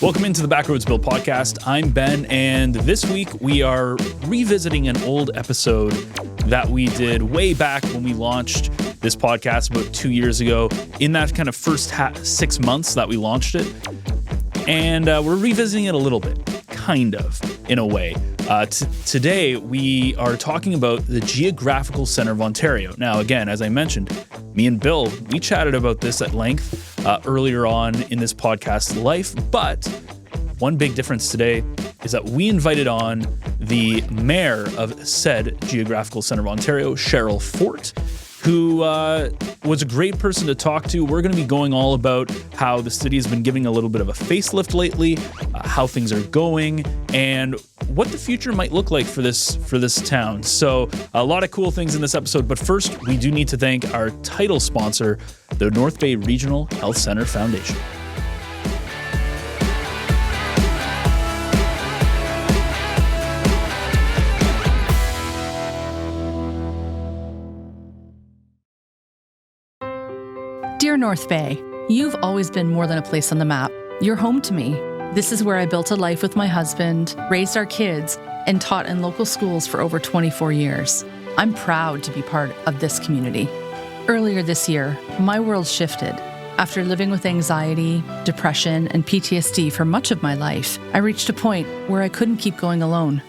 Welcome into the Backroads Bill Podcast. I'm Ben, and this week we are revisiting an old episode that we did way back when we launched this podcast about 2 years ago, in that kind of first 6 months that we launched it. And we're revisiting it a little bit, kind of, in a way. Today, we are talking about the Geographical Centre of Ontario. Now, again, as I mentioned, me and Bill, we chatted about this at length earlier on in this podcast life, but one big difference today is that we invited on the mayor of said Geographical Centre of Ontario, Cheryl Fort, who was a great person to talk to. We're going to be going all about how the city has been giving a little bit of a facelift lately, how things are going, and what the future might look like for this town. So a lot of cool things in this episode, but first we do need to thank our title sponsor, the North Bay Regional Health Centre Foundation. Dear North Bay, you've always been more than a place on the map. You're home to me. This is where I built a life with my husband, raised our kids, and taught in local schools for over 24 years. I'm proud to be part of this community. Earlier this year, my world shifted. After living with anxiety, depression, and PTSD for much of my life, I reached a point where I couldn't keep going alone.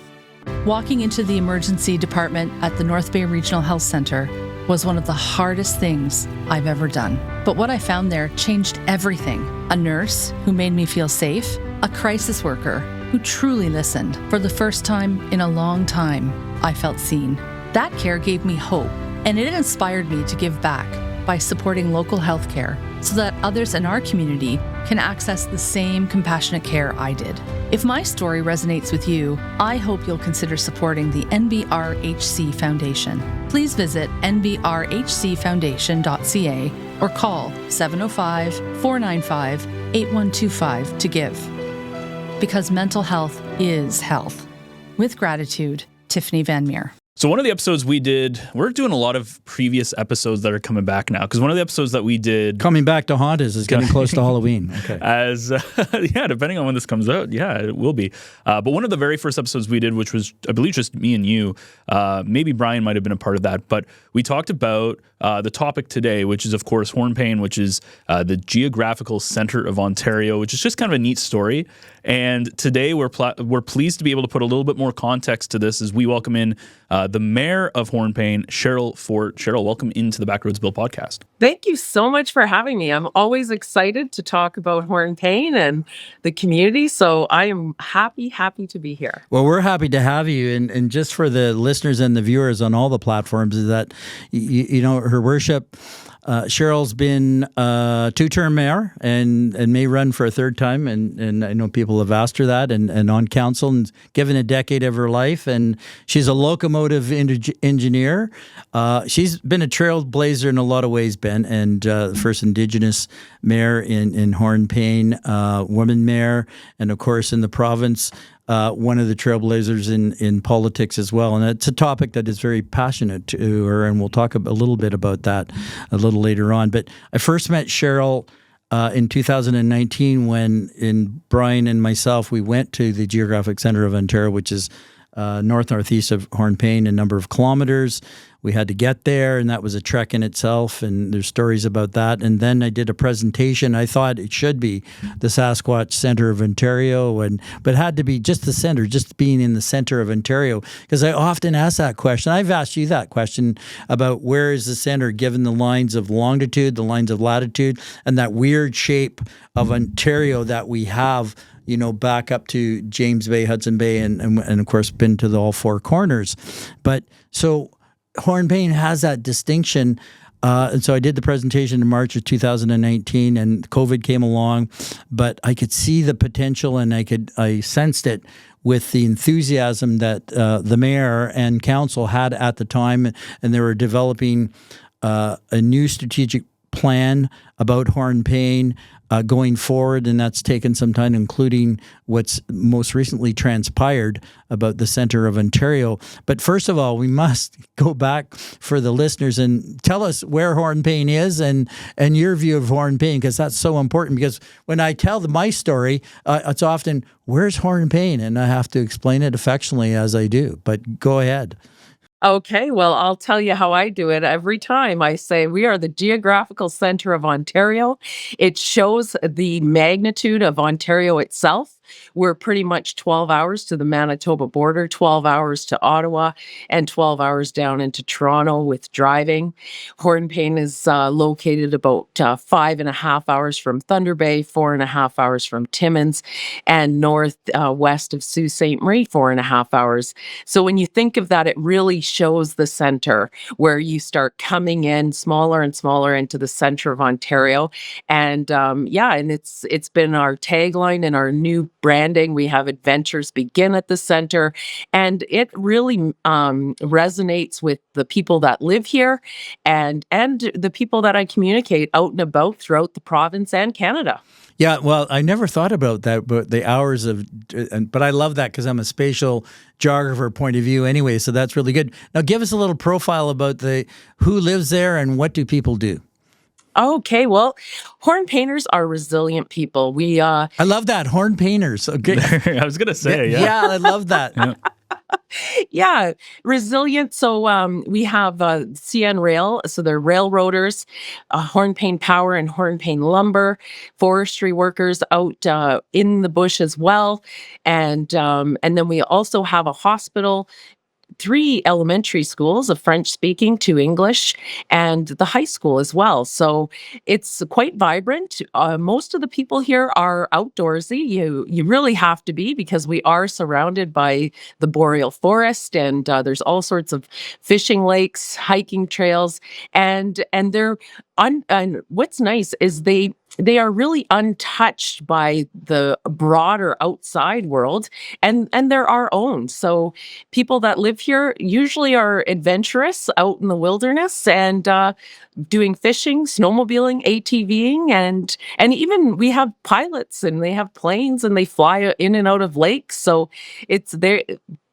Walking into the emergency department at the North Bay Regional Health Centre was one of the hardest things I've ever done. But what I found there changed everything. A nurse who made me feel safe, a crisis worker who truly listened. For the first time in a long time, I felt seen. That care gave me hope, and it inspired me to give back by supporting local healthcare so that others in our community can access the same compassionate care I did. If my story resonates with you, I hope you'll consider supporting the NBRHC Foundation. Please visit nbrhcfoundation.ca or call 705-495-8125 to give. Because mental health is health. With gratitude, Tiffany Van Meer. So one of the episodes we did, we're doing a lot of previous episodes that are coming back now, because one of the episodes that we did... Coming back to haunt us is getting close to Halloween. Okay. Depending on when this comes out, it will be. But one of the very first episodes we did, which was, I believe, just me and you, maybe Brian might have been a part of that, but we talked about the topic today, which is, of course, Hornepayne, which is the Geographical Centre of Ontario, which is just kind of a neat story. And today we're pleased to be able to put a little bit more context to this as we welcome in the mayor of Hornepayne, Cheryl Fort. Cheryl, welcome into the Backroads Bill Podcast. Thank you so much for having me. I'm always excited to talk about Hornepayne and the community, so I am happy to be here. Well, we're happy to have you, and just for the listeners and the viewers on all the platforms, is that, you know, Her Worship, Cheryl's been two-term mayor and may run for a third time, and I know people have asked her that, and on council, and given a decade of her life, and she's a locomotive engineer. She's been a trailblazer in a lot of ways, Ben, and first Indigenous mayor in Hornepayne, woman mayor, and of course in the province, one of the trailblazers in politics as well. And it's a topic that is very passionate to her, and we'll talk a little bit about that a little later on. But I first met Cheryl in 2019 when Brian and myself, we went to the Geographic Centre of Ontario, which is northeast of Hornepayne, a number of kilometers. We had to get there, and that was a trek in itself, and there's stories about that. And then I did a presentation. I thought it should be the Sasquatch Centre of Ontario, but it had to be just the centre, just being in the centre of Ontario, because I often ask that question. I've asked you that question about where is the centre given the lines of longitude, the lines of latitude, and that weird shape of Ontario that we have, you know, back up to James Bay, Hudson Bay, and of course been to all four corners. But so Hornepayne has that distinction. And so I did the presentation in March of 2019, and COVID came along, but I could see the potential, and I sensed it with the enthusiasm that the mayor and council had at the time, and they were developing a new strategic plan about Hornepayne going forward, and that's taken some time, including what's most recently transpired about the Centre of Ontario. But first of all, we must go back for the listeners and tell us where Hornepayne is and your view of Hornepayne, because that's so important. Because when I tell my story, it's often, where's Hornepayne? And I have to explain it affectionately as I do. But go ahead. Okay, well, I'll tell you how I do it every time. I say we are the geographical center of Ontario. It shows the magnitude of Ontario itself. We're pretty much 12 hours to the Manitoba border, 12 hours to Ottawa, and 12 hours down into Toronto with driving. Hornepayne is located about 5.5 hours from Thunder Bay, 4.5 hours from Timmins, and west of Sault Ste. Marie, 4.5 hours. So when you think of that, it really shows the center where you start coming in smaller and smaller into the center of Ontario. And and it's been our tagline and our new branding. We have adventures begin at the center, and it really resonates with the people that live here and the people that I communicate out and about throughout the province and Canada. Yeah, well, I never thought about that, but the hours but I love that because I'm a spatial geographer point of view anyway, so that's really good. Now, give us a little profile about who lives there and what do people do? Okay, well, Hornepayers are resilient people. I love that, Hornepayers. Okay. I was going to say, yeah. Yeah, I love that. Yeah. Yeah, resilient. So we have CN Rail, so they're railroaders, Hornepayne Power and Hornepayne Lumber, forestry workers out in the bush as well, and then we also have a hospital, 3 elementary schools, a French speaking, 2 English, and the high school as well. So it's quite vibrant. Most of the people here are outdoorsy. You really have to be, because we are surrounded by the boreal forest, and there's all sorts of fishing lakes, hiking trails, and and what's nice is they are really untouched by the broader outside world, and they're our own. So people that live here usually are adventurous out in the wilderness and doing fishing, snowmobiling, ATVing, and even we have pilots and they have planes and they fly in and out of lakes. So it's there.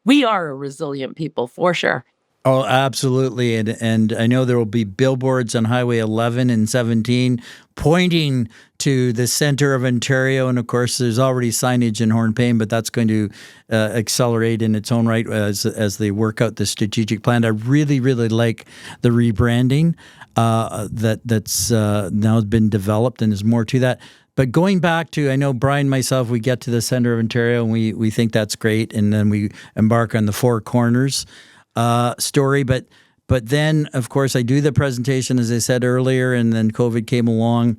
We are a resilient people for sure. Oh, absolutely. And I know there will be billboards on Highway 11 and 17 pointing to the center of Ontario. And of course, there's already signage in Hornepayne, but that's going to accelerate in its own right as they work out the strategic plan. I really, really like the rebranding that's now been developed, and there's more to that. But going back to, I know Brian and myself, we get to the center of Ontario and we think that's great. And then we embark on the Four Corners story, but then, of course, I do the presentation, as I said earlier, and then COVID came along,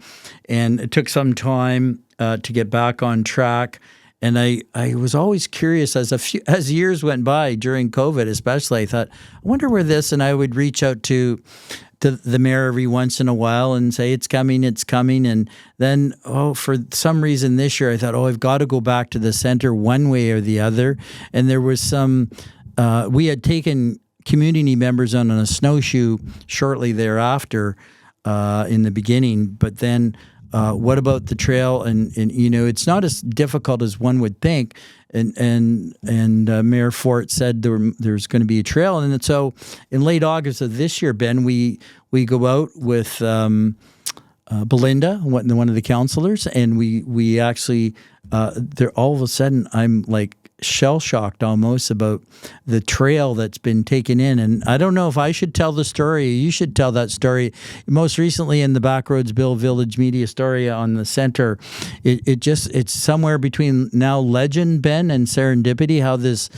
and it took some time to get back on track. And I was always curious as years went by during COVID, especially. I thought, I wonder where this, and I would reach out to the mayor every once in a while and say, it's coming. And then, for some reason this year, I thought, I've got to go back to the center one way or the other. And there was some. We had taken community members on a snowshoe shortly thereafter in the beginning, but then what about the trail? And it's not as difficult as one would think. And Mayor Fort said there's going to be a trail, and so in late August of this year, Ben, we go out with Belinda, one of the councillors, and we actually there all of a sudden I'm like shell-shocked almost about the trail that's been taken in. And I don't know if I should tell the story. You should tell that story. Most recently in the Backroads Bill Village Media story on the center, it's somewhere between now legend, Ben, and serendipity, how this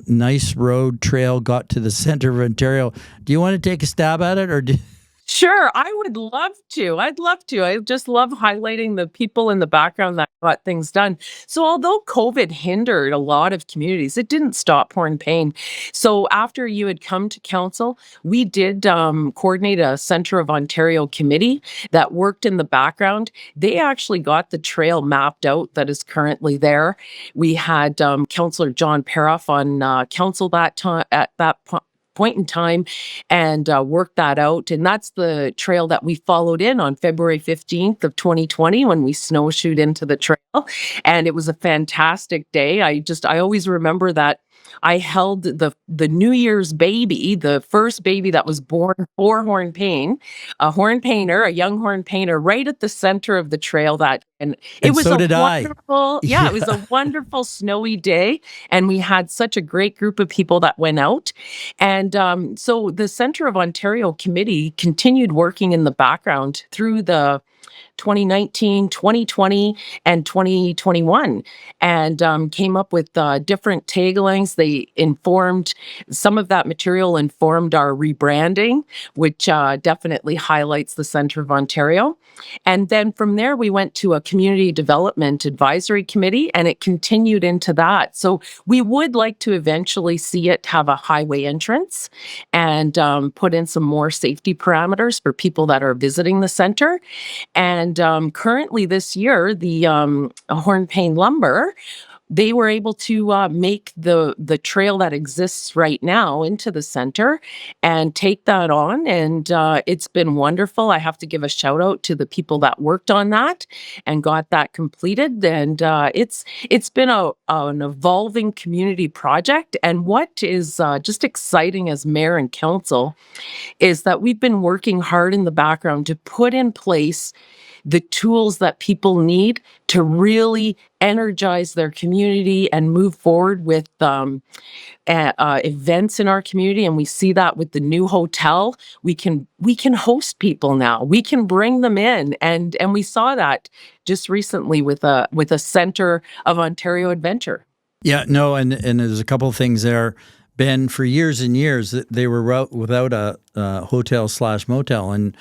nice road trail got to the center of Ontario. Do you want to take a stab at it, or Sure, I would love to. I'd love to. I just love highlighting the people in the background that got things done. So although COVID hindered a lot of communities, it didn't stop Hornepayne. So after you had come to council, we did coordinate a Centre of Ontario committee that worked in the background. They actually got the trail mapped out that is currently there. We had Councillor John Peroff on council that time at that point in time and worked that out. And that's the trail that we followed in on February 15th of 2020 when we snowshoed into the trail. And it was a fantastic day. I always remember that I held the New Year's baby, the first baby that was born for Hornepayne, a young Hornepayner, right at the center of the trail. And it And was so a did I. wonderful, yeah, it was a wonderful snowy day, and we had such a great group of people that went out. And so the Centre of Ontario Committee continued working in the background through the 2019, 2020, and 2021, and came up with different taglines. They informed some of that material, informed our rebranding, which definitely highlights the Centre of Ontario. And then from there, we went to a community development advisory committee, and it continued into that. So we would like to eventually see it have a highway entrance and put in some more safety parameters for people that are visiting the center. And currently this year, the Hornepayne Lumber, they were able to make the trail that exists right now into the center and take that on. And it's been wonderful. I have to give a shout out to the people that worked on that and got that completed. And it's been an evolving community project. And what is just exciting as mayor and council is that we've been working hard in the background to put in place the tools that people need to really energize their community and move forward with events in our community. And we see that with the new hotel. We can host people now. We can bring them in, and we saw that just recently with a Centre of Ontario Adventure. Yeah, no, and there's a couple of things there. Ben, for years and years, they were without a hotel/motel, and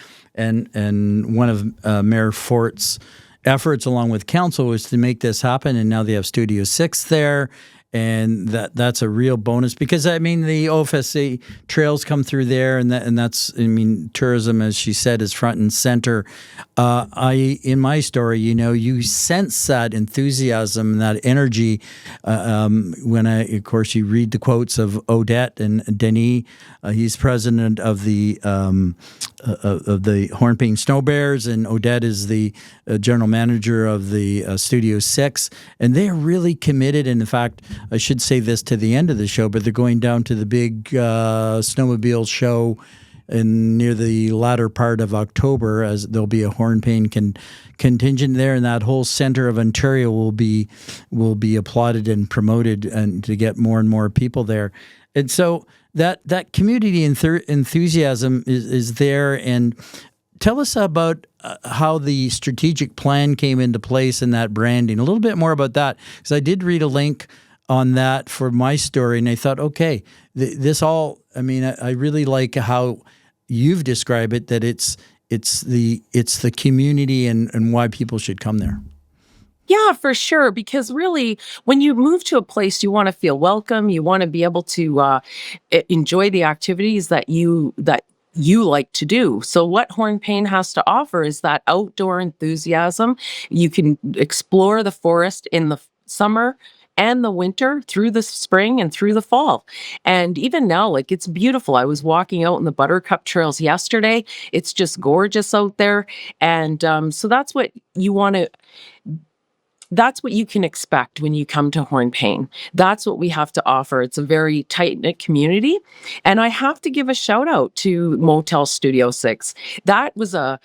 one of Mayor Fort's efforts, along with council, was to make this happen. And now they have Studio 6 there, and that's a real bonus because I mean the OFSC trails come through there, and that's tourism, as she said, is front and center. In my story, you sense that enthusiasm, that energy when of course, you read the quotes of Odette and Denis. He's president of the Hornepayne Snow Bears, and Odette is the general manager of the Studio 6, and they're really committed. And in fact, I should say this to the end of the show, but they're going down to the big snowmobile show near the latter part of October, as there'll be a Hornepayne contingent there, and that whole center of Ontario will be applauded and promoted, and to get more and more people there. And so that community enthusiasm is there. And tell us about how the strategic plan came into place and that branding. A little bit more about that, because I did read a link on that for my story, and I thought, okay, this all. I mean, I really like how you've described it. That it's the community and why people should come there. Yeah, for sure. Because really, when you move to a place, you want to feel welcome. You want to be able to enjoy the activities that you like to do. So what Hornepayne has to offer is that outdoor enthusiasm. You can explore the forest in the summer and the winter, through the spring and through the fall. And even now, it's beautiful. I was walking out in the Buttercup trails yesterday. It's just gorgeous out there. And so that's what you want to. That's what you can expect when you come to Hornepayne. That's what we have to offer. It's a very tight-knit community. And I have to give a shout out to Motel Studio 6. That was a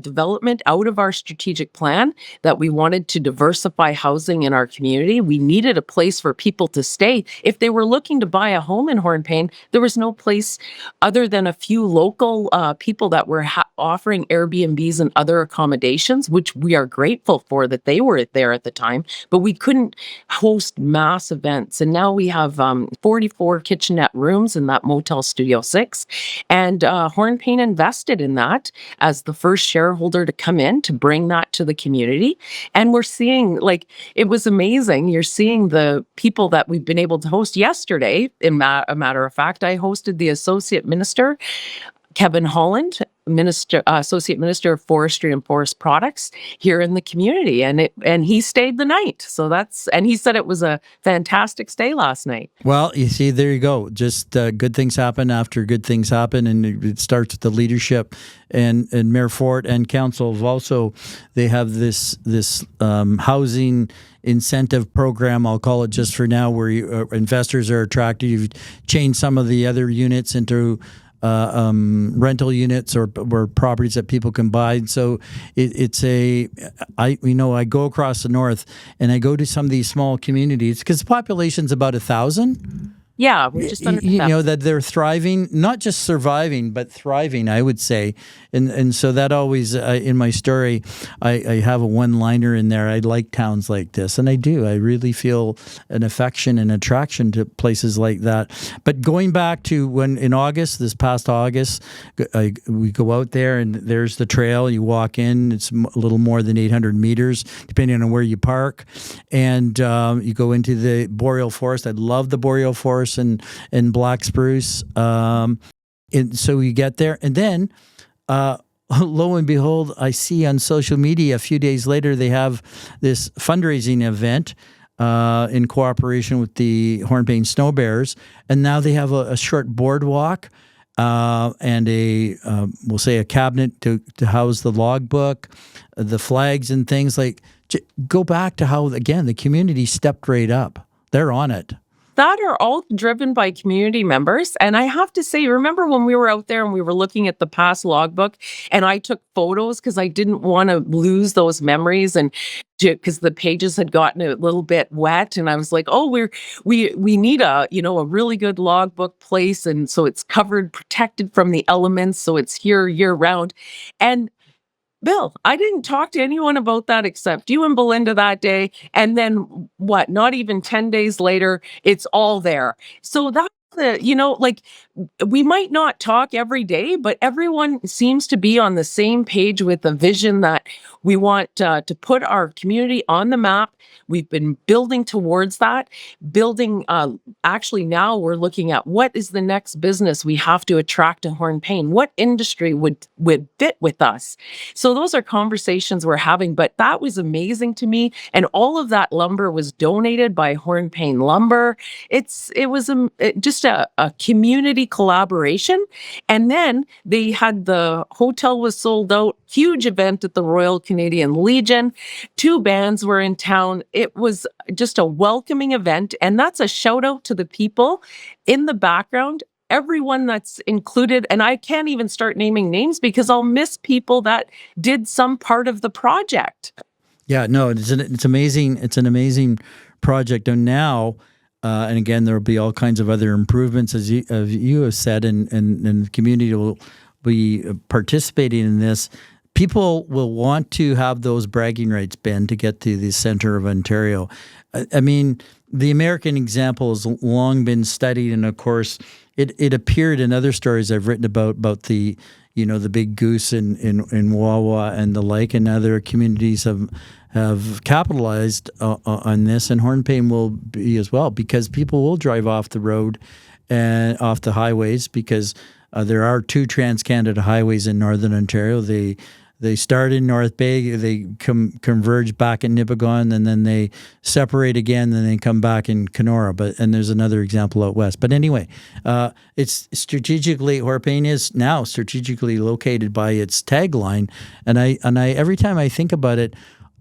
development out of our strategic plan, that we wanted to diversify housing in our community. We needed a place for people to stay. If they were looking to buy a home in Hornepayne, there was no place other than a few local people that were offering Airbnbs and other accommodations, which we are grateful for that they were there at the time, but we couldn't host mass events. And now we have 44 kitchenette rooms in that Motel Studio 6. And Hornepayne invested in that as the first shareholder to come in to bring that to the community. And we're seeing, it was amazing. You're seeing the people that we've been able to host. Yesterday, a matter of fact, I hosted the Associate Minister, Kevin Holland, associate minister of forestry and forest products here in the community, and he stayed the night. So and he said it was a fantastic stay last night. Well, you see, there you go. Just good things happen after good things happen, and it starts with the leadership. And Mayor Fort and council also, they have this housing incentive program, I'll call it just for now, where investors are attracted. You've changed some of the other units into rental units or properties that people can buy. So I go across the north and I go to some of these small communities because the population's about 1,000. Yeah, we're just under that they're thriving, not just surviving, but thriving, I would say. And so that always, in my story, I have a one-liner in there. I like towns like this, and I do. I really feel an affection and attraction to places like that. But going back to when in August, this past August, we go out there, and there's the trail. You walk in. It's a little more than 800 meters, depending on where you park. And you go into the boreal forest. I love the boreal forest and black spruce. And so you get there, and then lo and behold, I see on social media a few days later they have this fundraising event in cooperation with the Hornepayne Snow Bears, and now they have a short boardwalk and we'll say a cabinet to house the logbook, the flags and things. Like, go back to how, again, the community stepped right up. They're on it. That are all driven by community members. And I have to say, remember when we were out there and we were looking at the past logbook and I took photos because I didn't want to lose those memories, and because the pages had gotten a little bit wet, and I was like, oh, we need a really good logbook place, and so it's covered, protected from the elements, so it's here year round. And Bill, I didn't talk to anyone about that except you and Belinda that day. And then not even 10 days later, it's all there. So that's we might not talk every day, but everyone seems to be on the same page with the vision that we want to put our community on the map. We've been building towards that. Actually now we're looking at what is the next business we have to attract to Hornepayne. What industry would fit with us? So those are conversations we're having, but that was amazing to me. And all of that lumber was donated by Hornepayne Lumber. It was just a community collaboration. And then they had the hotel was sold out, huge event at the Royal Canadian Legion. 2 bands were in town. It was just a welcoming event. And that's a shout out to the people in the background, everyone that's included. And I can't even start naming names because I'll miss people that did some part of the project. Yeah, no, it's amazing. It's an amazing project. And now, and again, there will be all kinds of other improvements, as you have said, and the community will be participating in this. People will want to have those bragging rights, Ben, to get to the center of Ontario. I mean, the American example has long been studied, and of course, it appeared in other stories I've written about the the big goose in Wawa and the like, and other communities have capitalized on this, and Hornepayne will be as well, because people will drive off the road and off the highways, because there are 2 Trans-Canada highways in Northern Ontario. They start in North Bay, they converge back in Nipigon, and then they separate again, and then come back in Kenora. And there's another example out west. But anyway, it's strategically, Hornepayne is now strategically located by its tagline. And I every time I think about it,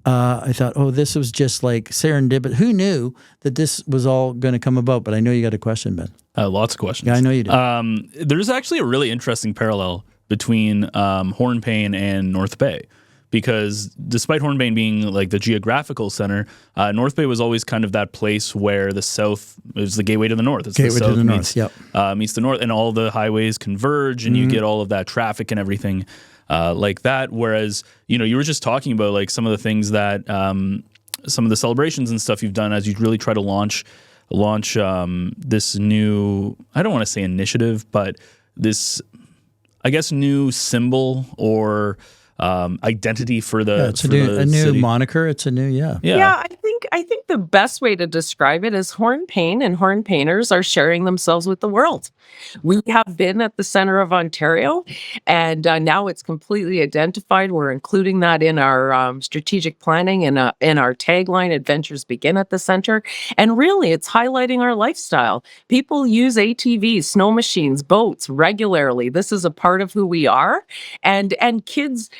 I thought, oh, this was just like serendipity. Who knew that this was all going to come about? But I know you got a question, Ben. Lots of questions. Yeah, I know you do. There's actually a really interesting parallel between Hornepayne and North Bay, because despite Hornepayne being like the geographical center, North Bay was always kind of that place where the south is the gateway to the north. It's gateway the south to the north, meets the north, and all the highways converge, and you get all of that traffic and everything like that. Whereas, you were just talking about like some of the things that some of the celebrations and stuff you've done as you really try to launch this new, I don't want to say initiative, but this, I guess, new symbol or identity for the it's a new city. moniker. It's a new Yeah, I think think the best way to describe it is Hornepayne and Hornepayners are sharing themselves with the world. We have been at the center of Ontario, and now it's completely identified. We're including that in our strategic planning and in our tagline, "Adventures begin at the center." And really, it's highlighting our lifestyle. People use ATVs, snow machines, boats regularly. This is a part of who we are, and kids,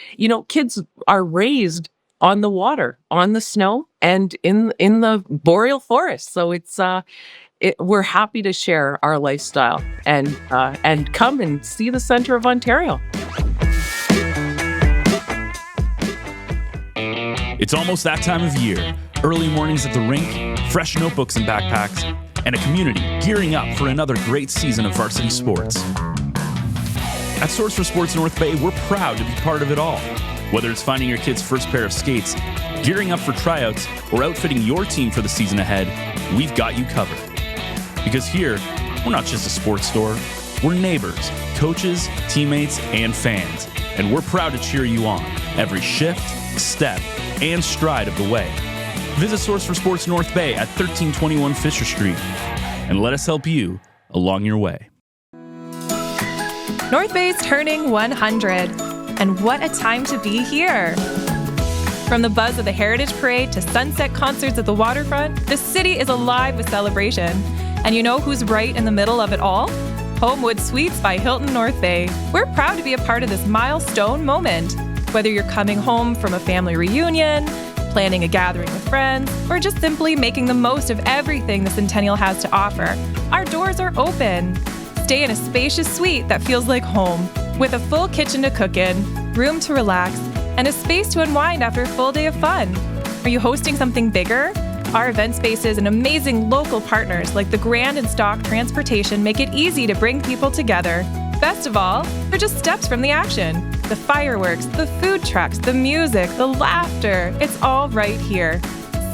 kids are raised on the water, on the snow, and in the boreal forest. So we're happy to share our lifestyle and come and see the center of Ontario. It's almost that time of year. Early mornings at the rink, fresh notebooks and backpacks, and a community gearing up for another great season of varsity sports. At Source for Sports North Bay, we're proud to be part of it all. Whether it's finding your kid's first pair of skates, gearing up for tryouts, or outfitting your team for the season ahead, we've got you covered. Because here, we're not just a sports store, we're neighbors, coaches, teammates, and fans. And we're proud to cheer you on every shift, step, and stride of the way. Visit Source for Sports North Bay at 1321 Fisher Street and let us help you along your way. North Bay's turning 100, and what a time to be here. From the buzz of the Heritage Parade to sunset concerts at the waterfront, the city is alive with celebration. And you know who's right in the middle of it all? Homewood Suites by Hilton North Bay. We're proud to be a part of this milestone moment. Whether you're coming home from a family reunion, planning a gathering with friends, or just simply making the most of everything the Centennial has to offer, our doors are open. Stay in a spacious suite that feels like home, with a full kitchen to cook in, room to relax, and a space to unwind after a full day of fun. Are you hosting something bigger? Our event spaces and amazing local partners like the Grand and Stock Transportation make it easy to bring people together. Best of all, they're just steps from the action. The fireworks, the food trucks, the music, the laughter, it's all right here.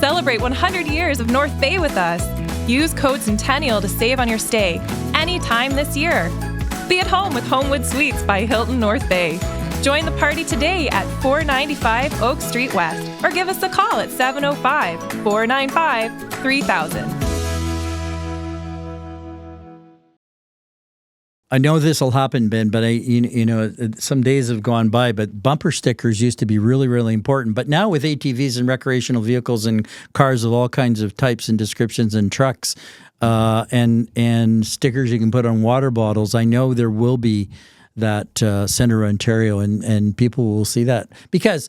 Celebrate 100 years of North Bay with us. Use code Centennial to save on your stay anytime this year. Be at home with Homewood Suites by Hilton North Bay. Join the party today at 495 Oak Street West or give us a call at 705-495-3000. I know this will happen, Ben, but some days have gone by, but bumper stickers used to be really, really important. But now with ATVs and recreational vehicles and cars of all kinds of types and descriptions and trucks and stickers you can put on water bottles, I know there will be that Center of Ontario and people will see that because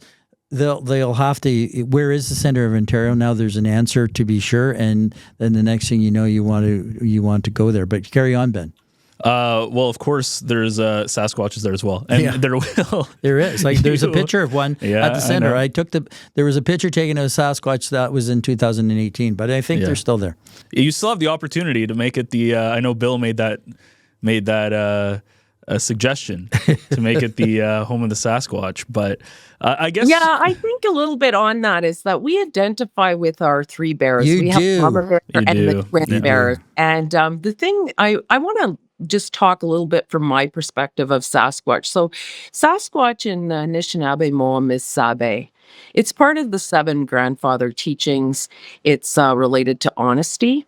they'll have to, where is the Center of Ontario? Now there's an answer to be sure. And then the next thing you know, you want to go there, but carry on, Ben. Well, of course, there's Sasquatches there as well, and there is. Like, there's a picture of one at the center. There was a picture taken of a Sasquatch that was in 2018, but I think they're still there. You still have the opportunity to make it the. I know Bill made that a suggestion to make it the home of the Sasquatch, but I guess I think a little bit on that is that we identify with our three bears. We have Mama Bear and the twin bears, and the thing I want to just talk a little bit from my perspective of Sasquatch. So Sasquatch in Anishinaabe Moam is Sabe. It's part of the 7 grandfather teachings. It's related to honesty.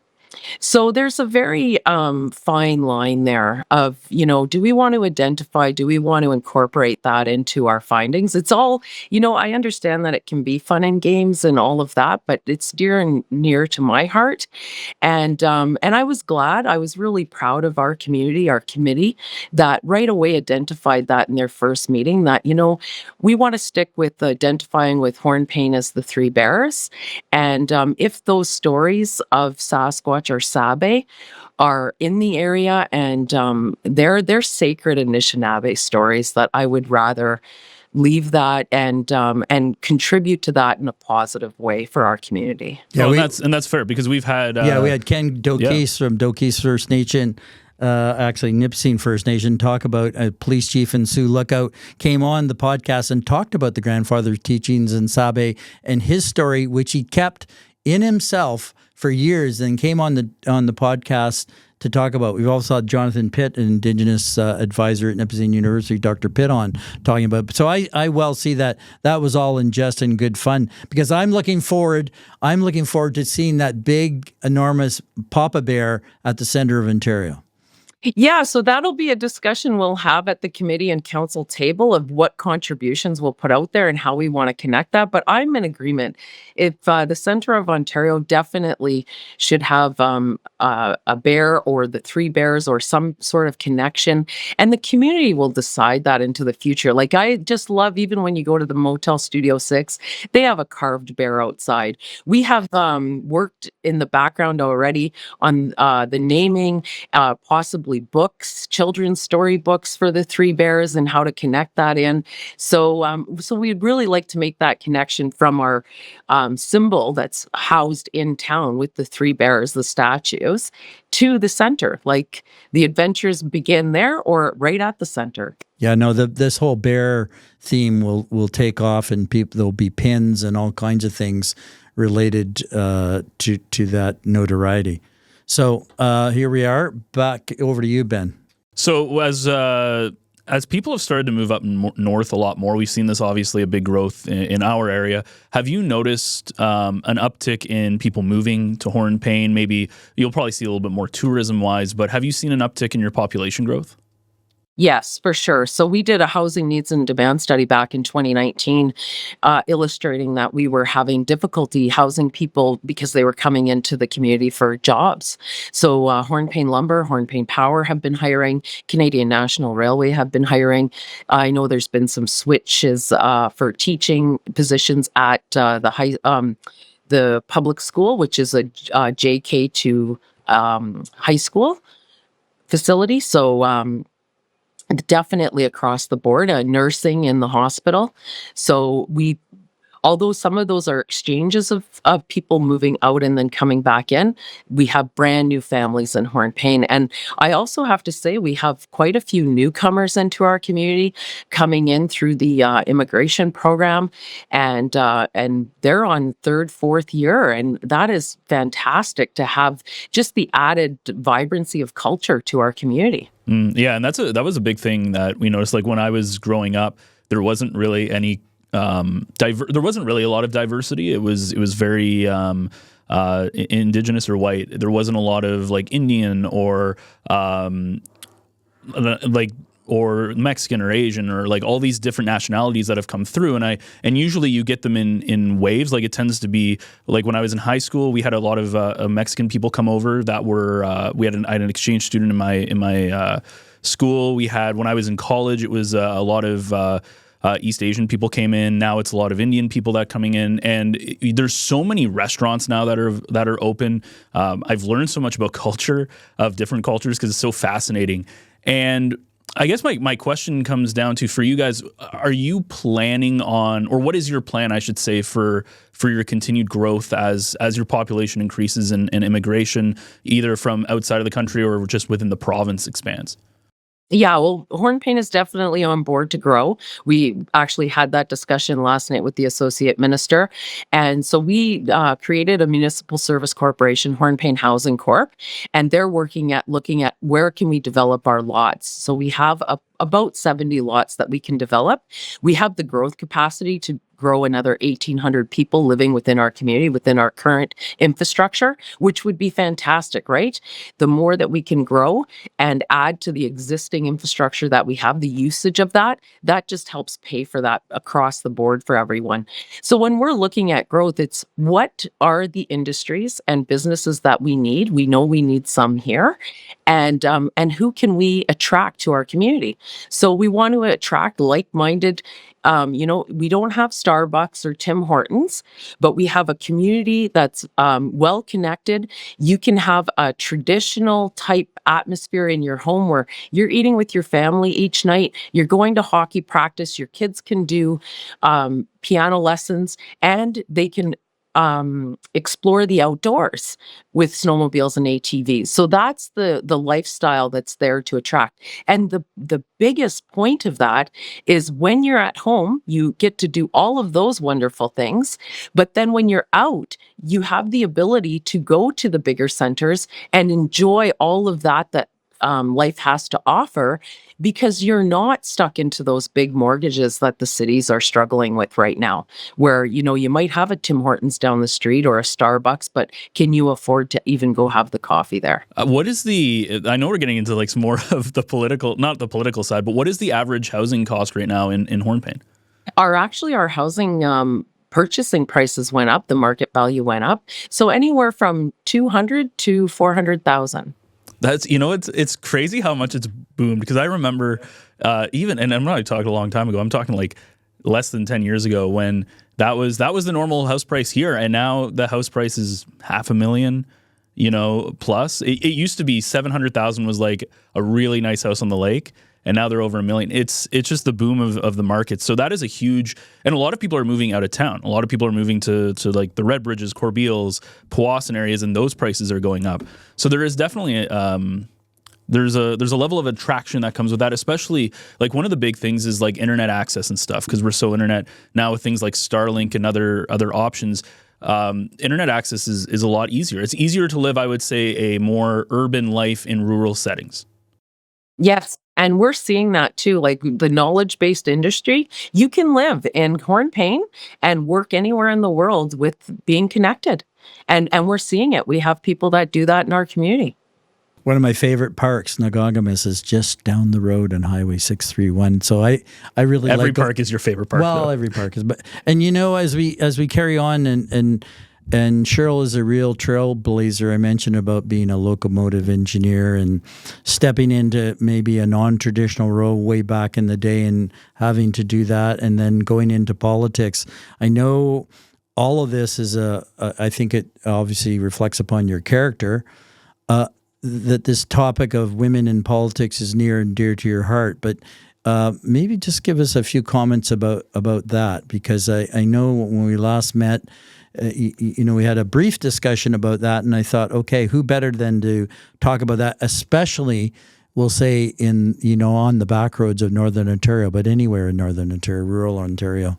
So there's a very fine line there of, do we want to identify, do we want to incorporate that into our findings? It's all, I understand that it can be fun and games and all of that, but it's dear and near to my heart. And I was glad, I was really proud of our community, our committee, that right away identified that in their first meeting, that, we want to stick with identifying with Hornepayne as the 3 bears. And if those stories of Sasquatch or Sabe are in the area, and they're sacred Anishinaabe stories, that I would rather leave that and contribute to that in a positive way for our community. Yeah, that's fair, because we've had we had Ken Dokes from Dokes First Nation, actually Nipissing First Nation, talk about Police Chief and Sioux Lookout came on the podcast and talked about the grandfather teachings and Sabe and his story, which he kept in himself for years, and came on the podcast to talk about. We've also had Jonathan Pitt, an Indigenous advisor at Nipissing University, Dr. Pitt, on talking about. So I well see that was all in jest and good fun, because I'm looking forward to seeing that big, enormous Papa Bear at the center of Ontario. Yeah, so that'll be a discussion we'll have at the committee and council table of what contributions we'll put out there and how we want to connect that. But I'm in agreement. If the Centre of Ontario definitely should have a bear or the three bears or some sort of connection, and the community will decide that into the future. Like, I just love, even when you go to the Motel Studio 6, they have a carved bear outside. We have worked in the background already on the naming, possibly books, children's story books for the three bears and how to connect that in. So we'd really like to make that connection from our symbol that's housed in town with the three bears, the statues, to the center. Like, the adventures begin there or right at the center. Yeah, no, this whole bear theme will take off, and there'll be pins and all kinds of things related to that notoriety. So here we are. Back over to you, Ben. So as people have started to move up north a lot more, we've seen this, obviously a big growth in our area. Have you noticed an uptick in people moving to Hornepayne? Maybe you'll probably see a little bit more tourism-wise, but have you seen an uptick in your population growth? Yes, for sure. So we did a housing needs and demand study back in 2019, illustrating that we were having difficulty housing people because they were coming into the community for jobs. So Hornepayne Lumber, Hornepayne Power have been hiring. Canadian National Railway have been hiring. I know there's been some switches for teaching positions at the public school, which is a JK to high school facility. So definitely across the board, nursing in the hospital. So although some of those are exchanges of people moving out and then coming back in, we have brand new families in Hornepayne. And I also have to say, we have quite a few newcomers into our community coming in through the immigration program, and they're on third, fourth year, and that is fantastic to have just the added vibrancy of culture to our community. Yeah, and that was a big thing that we noticed. Like, when I was growing up, there wasn't really any there wasn't really a lot of diversity. It was very Indigenous or white. There wasn't a lot of like Indian or or Mexican or Asian or like all these different nationalities that have come through. And usually you get them in waves. Like, it tends to be like, when I was in high school, we had a lot of Mexican people come over that were, I had an exchange student in my school. When I was in college, it was a lot of East Asian people came in. Now it's a lot of Indian people that coming in, and there's so many restaurants now that are open. I've learned so much about culture of different cultures because it's so fascinating. And I guess my question comes down to, for you guys, are you planning on, or what is your plan, I should say, for your continued growth as your population increases and immigration, either from outside of the country or just within the province, expands? Yeah, well, Hornepayne is definitely on board to grow. We actually had that discussion last night with the Associate Minister. And so we created a municipal service corporation, Hornepayne Housing Corp, and they're looking at where can we develop our lots. So we have about 70 lots that we can develop. We have the growth capacity to grow another 1,800 people living within our community, within our current infrastructure, which would be fantastic, right? The more that we can grow and add to the existing infrastructure that we have, the usage of that just helps pay for that across the board for everyone. So when we're looking at growth, it's what are the industries and businesses that we need? We know we need some here. And who can we attract to our community? So we want to attract like-minded. We don't have Starbucks or Tim Hortons, but we have a community that's well connected. You can have a traditional type atmosphere in your home where you're eating with your family each night. You're going to hockey practice. Your kids can do piano lessons, and they can explore the outdoors with snowmobiles and ATVs. So that's the lifestyle that's there to attract. And the biggest point of that is when you're at home, you get to do all of those wonderful things. But then when you're out, you have the ability to go to the bigger centers and enjoy all of that life has to offer, because you're not stuck into those big mortgages that the cities are struggling with right now, where, you might have a Tim Hortons down the street or a Starbucks, but can you afford to even go have the coffee there? What is I know we're getting into like some more of the not the political side, but what is the average housing cost right now in Hornepayne? Our housing purchasing prices went up, the market value went up. So anywhere from 200 to 400,000. That's, it's crazy how much it's boomed, because I remember and I'm not talking a long time ago, I'm talking like less than 10 years ago, when that was the normal house price here, and now the house price is $500,000, plus. It used to be 700,000 was like a really nice house on the lake, and now they're over $1 million. It's just the boom of the market. So that is a huge, and a lot of people are moving out of town. A lot of people are moving to like the Red Bridges, Corbeils, Powassan areas, and those prices are going up. So there is definitely there's a level of attraction that comes with that, especially like one of the big things is like internet access and stuff, because we're so internet now with things like Starlink and other options. Internet access is a lot easier. It's easier to live, I would say, a more urban life in rural settings. Yes. And we're seeing that too, like the knowledge-based industry. You can live in Hornepayne and work anywhere in the world with being connected. And we're seeing it. We have people that do that in our community. One of my favorite parks, Nagagamas, is just down the road on Highway 631. So I really every like park is your favorite park. Well, though. Every park is, but as we carry on and Cheryl is a real trailblazer. I mentioned about being a locomotive engineer and stepping into maybe a non-traditional role way back in the day and having to do that, and then going into politics. I know all of this is I think it obviously reflects upon your character, that this topic of women in politics is near and dear to your heart. But maybe just give us a few comments about that, because I know when we last met, we had a brief discussion about that, and I thought, okay, who better than to talk about that, especially, we'll say, in on the backroads of Northern Ontario, but anywhere in Northern Ontario, rural Ontario.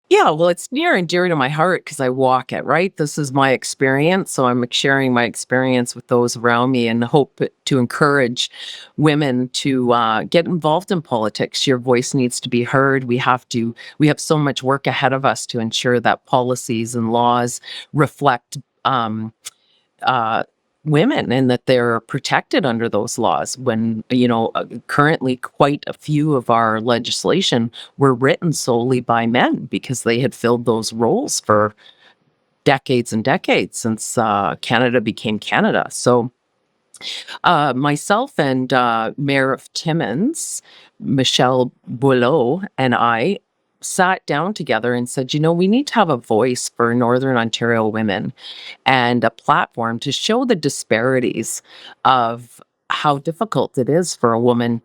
Yeah, well, it's near and dear to my heart because I walk it, right? This is my experience. So I'm sharing my experience with those around me and hope to encourage women to get involved in politics. Your voice needs to be heard. We have so much work ahead of us to ensure that policies and laws reflect women and that they're protected under those laws. When, currently quite a few of our legislation were written solely by men because they had filled those roles for decades and decades since Canada became Canada. So myself and Mayor of Timmins, Michelle Boileau, and I sat down together and said, we need to have a voice for Northern Ontario women and a platform to show the disparities of how difficult it is for a woman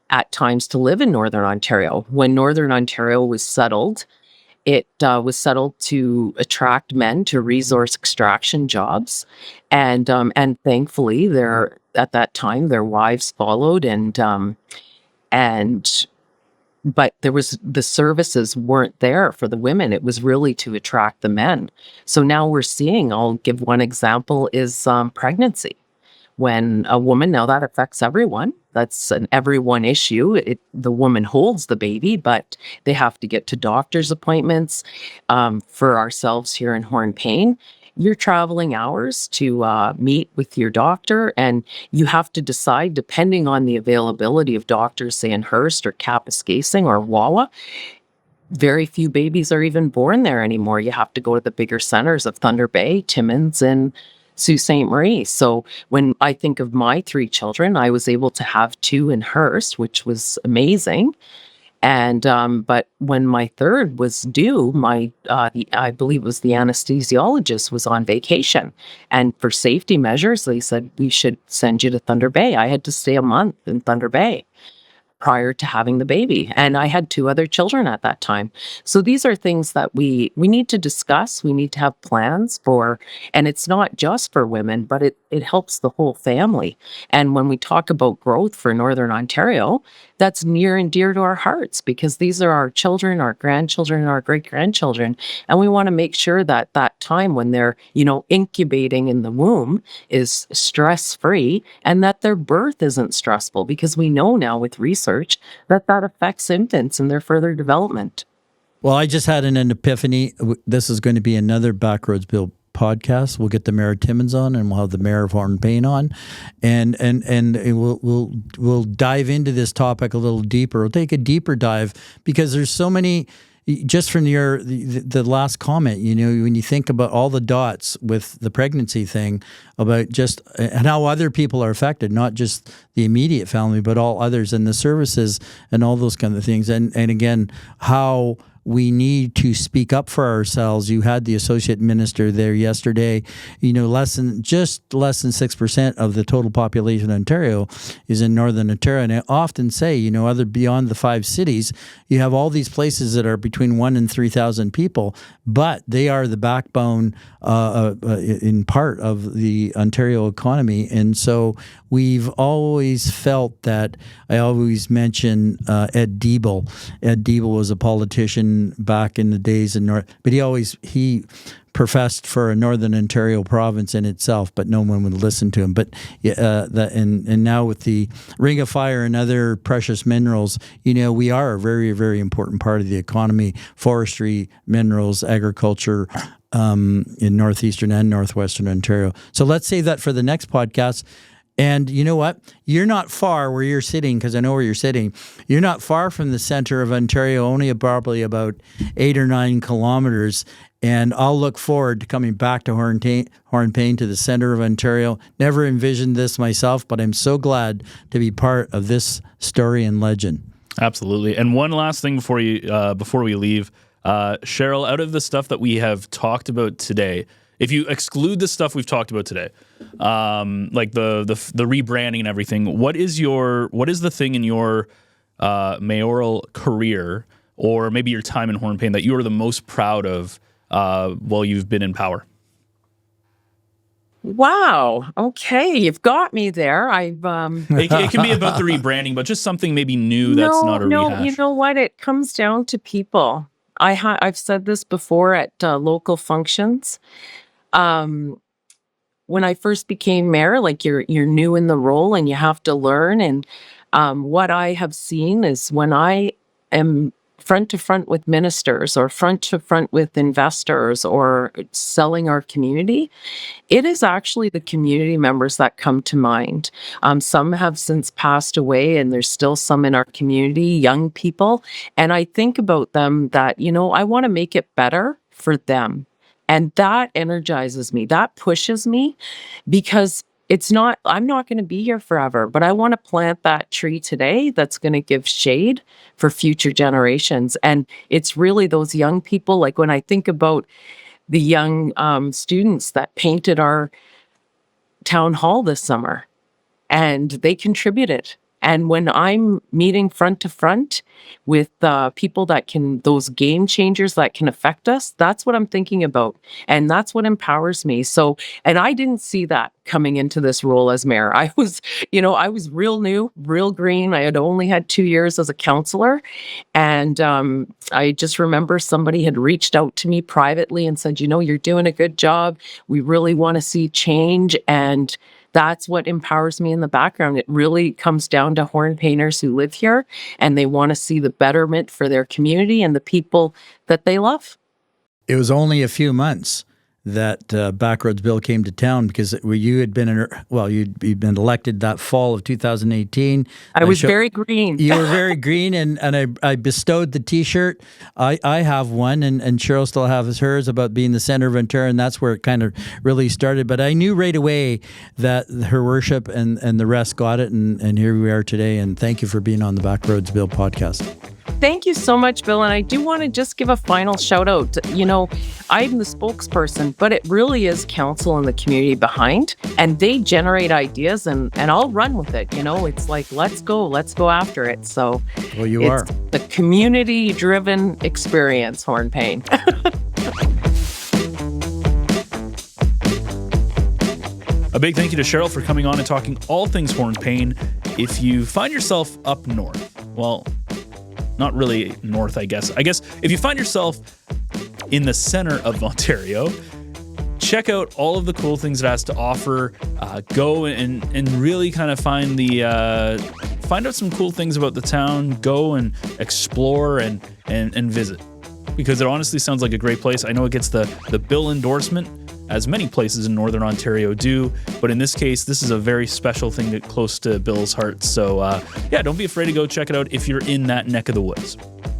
at times to live in Northern Ontario. When Northern Ontario was settled, it was settled to attract men to resource extraction jobs, and thankfully, at that time their wives followed, but the services weren't there for the women. It was really to attract the men. So now we're seeing, I'll give one example, is pregnancy. When a woman, now that affects everyone, that's an everyone issue. The woman holds the baby, but they have to get to doctor's appointments. For ourselves here in Hornepayne, you're traveling hours to meet with your doctor, and you have to decide, depending on the availability of doctors, say in Hearst or Kapuskasing or Wawa. Very few babies are even born there anymore. You have to go to the bigger centers of Thunder Bay, Timmins, and Sault Ste. Marie. So when I think of my 3 children, I was able to have 2 in Hearst, which was amazing. And but when my 3rd was due, I believe it was the anesthesiologist was on vacation, and for safety measures, they said we should send you to Thunder Bay. I had to stay a month in Thunder Bay prior to having the baby. And I had 2 other children at that time. So these are things that we need to discuss. We need to have plans for, and it's not just for women, but it helps the whole family. And when we talk about growth for Northern Ontario, that's near and dear to our hearts because these are our children, our grandchildren, our great-grandchildren. And we want to make sure that that time when they're, incubating in the womb is stress-free and that their birth isn't stressful because we know now with research that affects infants and their further development. Well, I just had an epiphany. This is going to be another Backroads Bill podcast. We'll get the Mayor Timmins on, and we'll have the Mayor of Hornepayne on, and we'll dive into this topic a little deeper. We'll take a deeper dive because there's so many. Just from the last comment, when you think about all the dots with the pregnancy thing, about just and how other people are affected, not just the immediate family, but all others and the services and all those kind of things, and again how we need to speak up for ourselves. You had the associate minister there yesterday. Less than 6% of the total population of Ontario is in Northern Ontario. And I often say, other beyond the 5 cities, you have all these places that are between 1,000 and 3,000 people, but they are the backbone in part of the Ontario economy. And so we've always felt that. I always mention Ed Diebel. Ed Diebel was a politician back in the days in North, but he professed for a Northern Ontario province in itself, but no one would listen to him. But and now with the Ring of Fire and other precious minerals, we are a very, very important part of the economy: forestry, minerals, agriculture, in northeastern and northwestern Ontario. So let's save that for the next podcast. And you know what? You're not far where you're sitting, because I know where you're sitting. You're not far from the center of Ontario, only probably about 8 or 9 kilometers. And I'll look forward to coming back to Hornepayne, to the center of Ontario. Never envisioned this myself, but I'm so glad to be part of this story and legend. Absolutely. And one last thing before we leave, Cheryl, out of the stuff that we have talked about today, if you exclude the stuff we've talked about today, like the rebranding and everything, what is the thing in your mayoral career, or maybe your time in Hornepayne, that you are the most proud of while you've been in power? Wow. Okay, you've got me there. It can be about the rebranding, but just something maybe new that's not a rehash. You know what? It comes down to people. I've said this before at local functions. When I first became mayor, like you're new in the role and you have to learn. And what I have seen is when I am front to front with ministers or front to front with investors or selling our community, it is actually the community members that come to mind. Some have since passed away, and there's still some in our community, young people. And I think about them that, I want to make it better for them. And that energizes me. That pushes me, because I'm not going to be here forever, but I want to plant that tree today that's going to give shade for future generations. And it's really those young people, like when I think about the young students that painted our town hall this summer, and they contributed. And when I'm meeting front to front with people those game changers that can affect us, that's what I'm thinking about. And that's what empowers me. So, and I didn't see that coming into this role as mayor. I was real new, real green. I had only had 2 years as a councillor. And I just remember somebody had reached out to me privately and said, you're doing a good job. We really want to see change. And that's what empowers me in the background. It really comes down to Hornepayers who live here, and they want to see the betterment for their community and the people that they love. It was only a few months that Backroads Bill came to town, because you had been you'd been elected that fall of 2018. I was very green. You were very green, and I bestowed the T-shirt. I have one, and Cheryl still has hers, about being the center of Ontario, and that's where it kind of really started. But I knew right away that her worship and the rest got it, and here we are today. And thank you for being on the Backroads Bill podcast. Thank you so much, Bill. And I do want to just give a final shout out. You know, I'm the spokesperson, but it really is council and the community behind, and they generate ideas and I'll run with it. You know, it's like, let's go after it. So Well, you are. the community driven experience, Hornepayne. A big thank you to Cheryl for coming on and talking all things Hornepayne. If you find yourself up north, well, not really north, I guess. If you find yourself in the center of Ontario, check out all of the cool things it has to offer. Go and really kind of find out some cool things about the town. Go and explore and visit, because it honestly sounds like a great place. I know it gets the Bill endorsement, as many places in Northern Ontario do, but in this case, this is a very special thing that close to Bill's heart. So don't be afraid to go check it out if you're in that neck of the woods.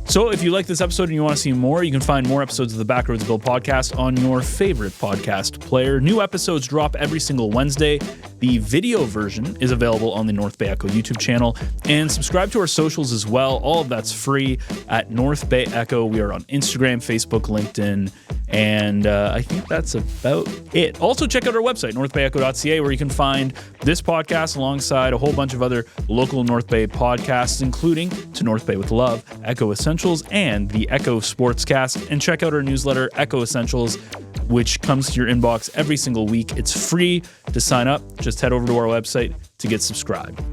So if you like this episode and you want to see more, you can find more episodes of the Backroads Bill Podcast on your favorite podcast player. New episodes drop every single Wednesday. The video version is available on the North Bay Echo YouTube channel, and subscribe to our socials as well. All of that's free at North Bay Echo. We are on Instagram, Facebook, LinkedIn, and I think that's about it. Also, check out our website, northbayecho.ca, where you can find this podcast alongside a whole bunch of other local North Bay podcasts, including To North Bay with Love, Echo Essentials, and the Echo Sportscast. And check out our newsletter, Echo Essentials, which comes to your inbox every single week. It's free to sign up. Just head over to our website to get subscribed.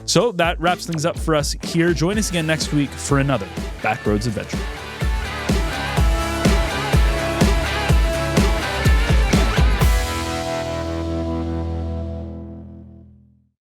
So that wraps things up for us here. Join us again next week for another Backroads adventure.